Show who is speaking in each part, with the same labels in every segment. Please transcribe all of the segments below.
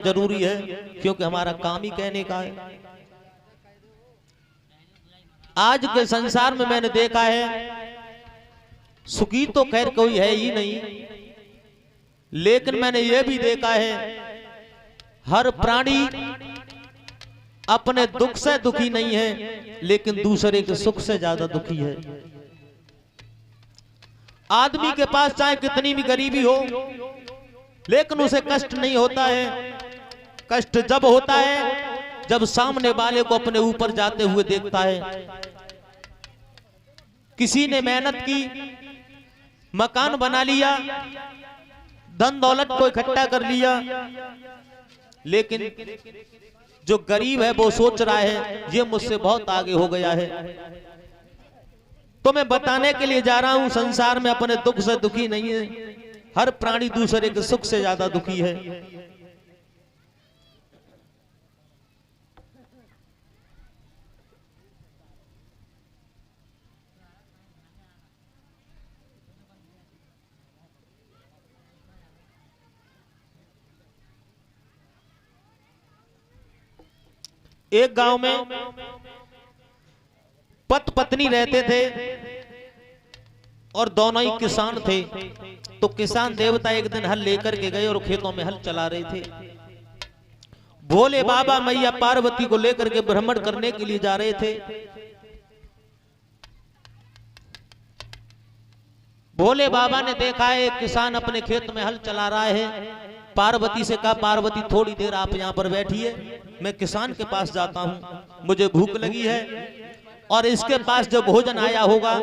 Speaker 1: जरूरी है, क्योंकि हमारा काम ही कहने का है। आज के संसार में मैंने देखा है, सुखी तो खैर कोई है ही नहीं, लेकिन मैंने यह भी देखा है हर प्राणी अपने दुख से दुखी नहीं है, लेकिन दूसरे के सुख से ज्यादा दुखी है। आदमी के पास चाहे कितनी भी गरीबी हो, लेकिन उसे कष्ट नहीं होता है। कष्ट जब होता है जब सामने वाले को अपने ऊपर जाते हुए देखता है। किसी ने मेहनत की, मकान बना लिया, धन दौलत को इकट्ठा कर लिया, लेकिन जो गरीब है वो सोच रहा है ये मुझसे बहुत आगे हो गया है। तो मैं बताने के लिए जा रहा हूं, संसार में अपने दुख से दुखी नहीं है, हर प्राणी दूसरे के सुख से ज्यादा दुखी है। एक गांव में पति पत्नी रहते थे और दोनों ही किसान थे। तो किसान देवता एक दिन हल लेकर के गए और खेतों में हल चला रहे थे। भोले बाबा मैया पार्वती को लेकर के भ्रमण करने के लिए जा रहे थे। भोले बाबा ने देखा है किसान अपने खेत में हल चला रहा है। पार्वती से कहा, पार्वती थोड़ी देर आप यहाँ पर बैठिए, मैं किसान के पास जाता हूँ, मुझे भूख लगी है और इसके पास जो भोजन आया होगा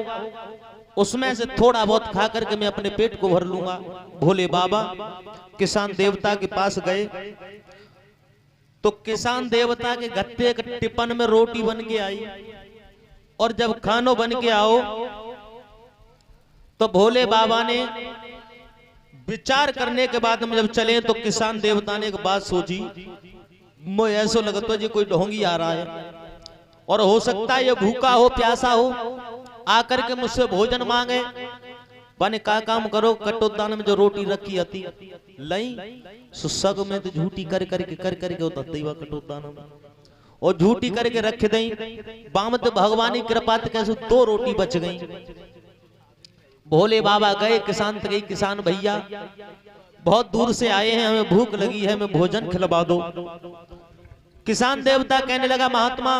Speaker 1: उसमें से थोड़ा बहुत खा करके मैं अपने पेट को भर लूंगा। भोले बाबा किसान देवता के पास गए तो किसान देवता के गत्ते के टिपन में रोटी बन के आई। और जब खानो बन के आओ तो भोले बाबा ने विचार करने के बाद में जब चले तो किसान देवता ने एक बात सोची, मुझे ऐसा लगता है जी कोई ढोंगी आ रहा है और हो सकता है ये भूखा हो, प्यासा हो, आकर के मुझसे भोजन मांगे। बने का काम करो, कटोदान में जो रोटी रखी आती लई सुसग में तो झूठी कर करके उतरती हुआ कटोदान में और झूठी करके रख दई। बामत भगवानी कृपा कैसे 2 रोटी बच गई। भोले बाबा गए किसान तक, किसान भैया बहुत दूर से आए हैं, हमें भूख लगी है, हमें भोजन खिलवा दो। किसान देवता कहने लगा, महात्मा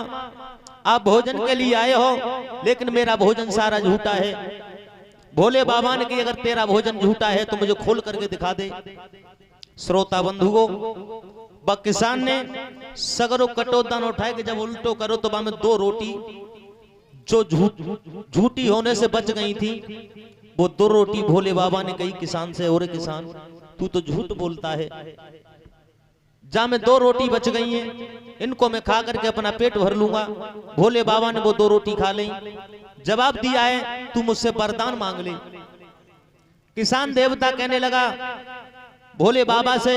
Speaker 1: आप भोजन के लिए आए हो, लेकिन मेरा भोजन सारा झूठा है। भोले बाबा ने कि अगर तेरा भोजन झूठा है तो मुझे खोल करके दिखा दे। श्रोता बंधुओं, वह किसान ने सगरो कटोदान उठाए कि जब उल्टो करो तो वहां में 2 रोटी जो झूठी होने से बच गई थी, वो 2 रोटी भोले बाबा ने कही किसान से, और किसान तू तो झूठ बोलता है, जहां में 2 रोटी बच गई हैं, इनको मैं खा करके अपना पेट भर लूंगा। भोले बाबा ने वो 2 रोटी खा ली। जवाब दिया है तू मुझसे वरदान मांग ले। किसान देवता कहने लगा भोले बाबा से,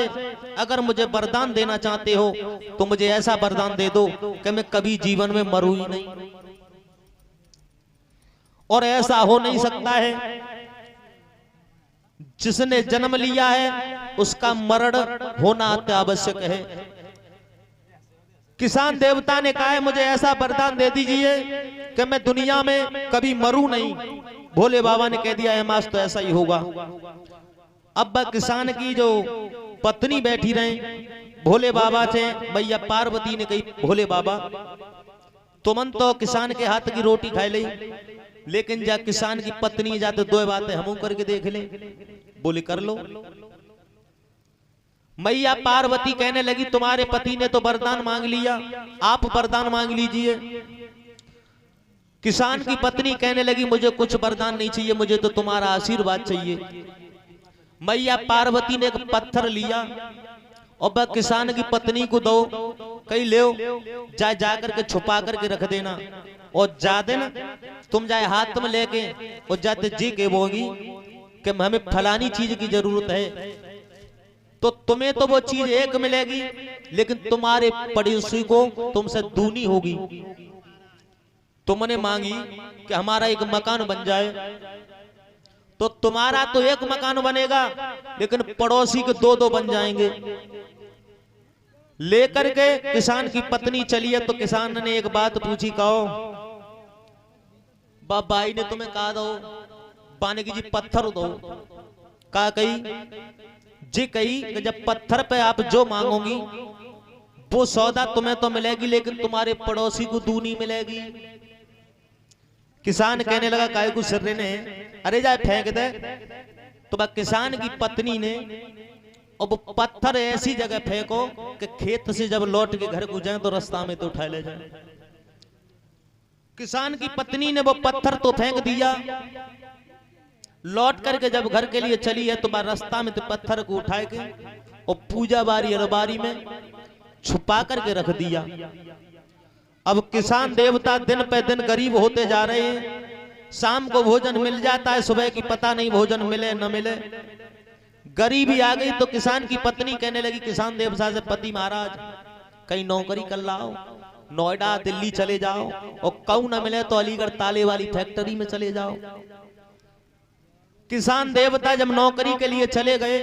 Speaker 1: अगर मुझे वरदान देना चाहते हो तो मुझे ऐसा वरदान दे दो कि मैं कभी जीवन में मरूं ही नहीं। और ऐसा हो नहीं सकता है, जिसने जन्म लिया है उसका मरण होना अत्यावश्यक है। किसान देवता ने कहा है मुझे ऐसा वरदान दे दीजिए कि मैं दुनिया में कभी मरूं नहीं। भोले बाबा ने कह दिया है मास तो ऐसा ही होगा। अब किसान की जो पत्नी बैठी रहे, भोले बाबा से मैया पार्वती ने कही, भोले बाबा तुमन तो किसान के हाथ की रोटी खाई ली, लेकिन जा किसान की पत्नी जाते 2 बातें हम करके देख ले। बोले कर लो। मैया पार्वती कहने लगी तुम्हारे पति ने तो वरदान मांग लिया, आप वरदान मांग लीजिए। किसान की पत्नी कहने लगी मुझे कुछ वरदान नहीं चाहिए, मुझे तो तुम्हारा आशीर्वाद चाहिए। मैया पार्वती ने एक पत्थर लिया और वह किसान की पत्नी को दो, कहीं ले जा करके छुपा करके रख देना, और जा देना तुम जाए हाथ में लेके और जाते जी के बोगी कि हमें फलानी चीज की जरूरत है, तो तुम्हें तो वो चीज एक मिलेगी, लेकिन तुम्हारे पड़ोसी को तुमसे दूनी होगी। तुमने मांगी कि हमारा एक मकान बन जाए, तो तुम्हारा तो एक मकान बनेगा, लेकिन पड़ोसी के 2-2 बन जाएंगे। लेकर के किसान की पत्नी चली है। तो किसान ने एक बात पूछी, कहो बाई ने तुम्हें कहा दो पानी की जी पत्थर दो, कहा कही जी कही कि जब पत्थर पे आप जो मांगोगी वो सौदा तुम्हें तो मिलेगी, लेकिन तुम्हारे पड़ोसी को दूनी मिलेगी। किसान कहने लगा काय को सिर ने, अरे जाए फेंक दे। तो बस किसान की पत्नी ने और वो पत्थर ऐसी जगह फेंको कि खेत से जब लौट के घर को जाए तो रास्ता में तो उठा ले जाए। किसान की पत्नी ने वो पत्थर तो फेंक दिया, लौट करके जब घर के लिए चली है तो बार रास्ता में तो पत्थर को उठा के और पूजा बारी अलबारी में छुपा करके रख दिया। अब किसान देवता दिन पे दिन गरीब होते जा रहे हैं। शाम को भोजन मिल जाता है, सुबह की पता नहीं भोजन मिले न मिले। गरीबी आ गई तो किसान की पत्नी कहने लगी किसान देवता से, पति महाराज कहीं नौकरी कर लाओ, नोएडा दिल्ली चले जाओ, और कहूं न मिले तो अलीगढ़ ताले वाली फैक्ट्री में चले जाओ। किसान देवता जब नौकरी के लिए चले गए,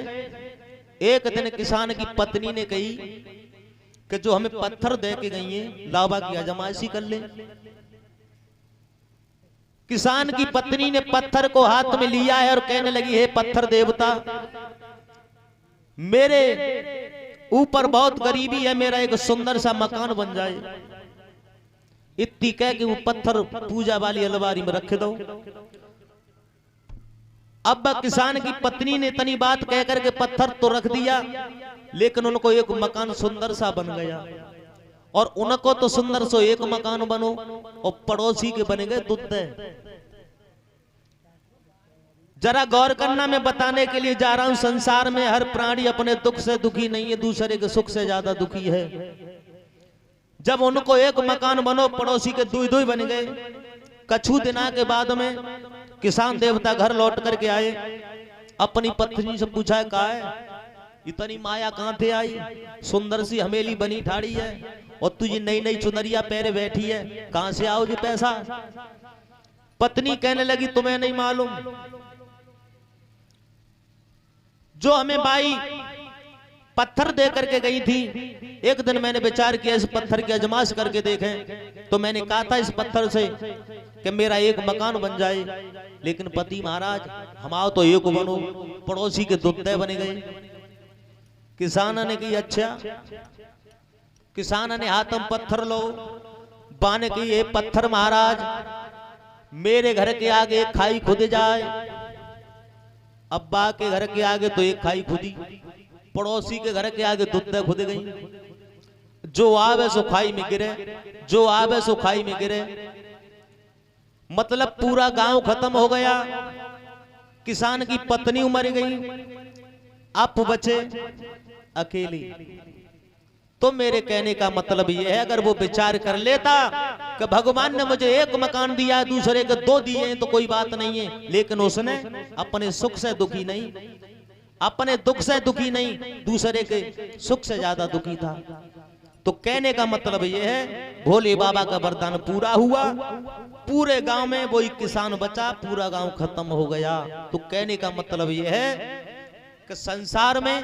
Speaker 1: एक दिन किसान की पत्नी ने कही कि जो हमें पत्थर दे के गई है लावा की आजमाइशी कर ले। किसान की पत्नी ने पत्थर को हाथ में लिया है और कहने लगी, हे पत्थर देवता, मेरे ऊपर बहुत गरीबी है, मेरा एक सुंदर सा मकान बन जाए। इतनी कह के वो पत्थर पूजा वाली अलमारी में रख दो। अब किसान की पत्नी ने इतनी बात कह करके पत्थर तो रख दिया, लेकिन उनको एक मकान सुंदर सा बन गया। और उनको तो सुंदर सो एक मकान बनो और पड़ोसी के बन गए दुत्ते। जरा गौर करना, मैं बताने के लिए जा रहा हूं, संसार में हर प्राणी अपने दुख से दुखी नहीं है, दूसरे के सुख से ज्यादा दुखी है। जब उनको एक मकान बनो, पड़ोसी के दुई दुई बन गए। कछु दिना के बाद में किसान देवता घर लौट करके आए, अपनी पत्नी से पूछा, कहा है इतनी माया कहां थे आई, सुंदर सी हवेली बनी ठाड़ी है और तुझे नई नई चुनरिया पैरे बैठी है, कहां से आओ जी पैसा। पत्नी कहने लगी, तुम्हें नहीं मालूम, जो हमें बाई पत्थर दे करके गई थी, एक दिन मैंने विचार किया इस पत्थर की आजमाइश करके देखें, तो मैंने कहा था इस पत्थर से कि मेरा एक मकान बन जाए। लेकिन पति महाराज हम आओ तो एक बनो, पड़ोसी के दुत्ते बन गए। किसान ने की अच्छा, किसान ने हाथ में पत्थर लो, बाने की ये पत्थर महाराज मेरे घर के आगे एक खाई खुद जाए। अब्बा के घर के आगे तो एक खाई खुदी, पड़ोसी के घर के आगे दुत्ते खुद गई। जो आवे सो खाई में गिरे, जो आवे सो खाई में गिरे। मतलब पूरा गांव खत्म हो गया। किसान की पत्नी मर गई, आप बचे अकेली। तो मेरे कहने का मतलब यह है, अगर वो विचार कर लेता कि भगवान ने मुझे एक मकान दिया, दूसरे के दो दिए तो कोई बात नहीं है, लेकिन उसने अपने सुख से दुखी नहीं, अपने दुख से दुखी नहीं, दूसरे के सुख से ज्यादा दुखी था। तो कहने का मतलब यह है, भोले बाबा का वरदान पूरा हुआ, पूरे गांव में वही किसान बचा, पूरा गांव खत्म हो गया। तो कहने का मतलब यह है कि संसार में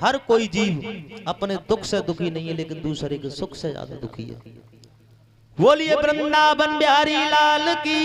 Speaker 1: हर कोई जीव अपने दुख से दुखी नहीं है, लेकिन दूसरे के सुख से ज्यादा दुखी है। बोलिए वृंदावन बिहारी लाल की।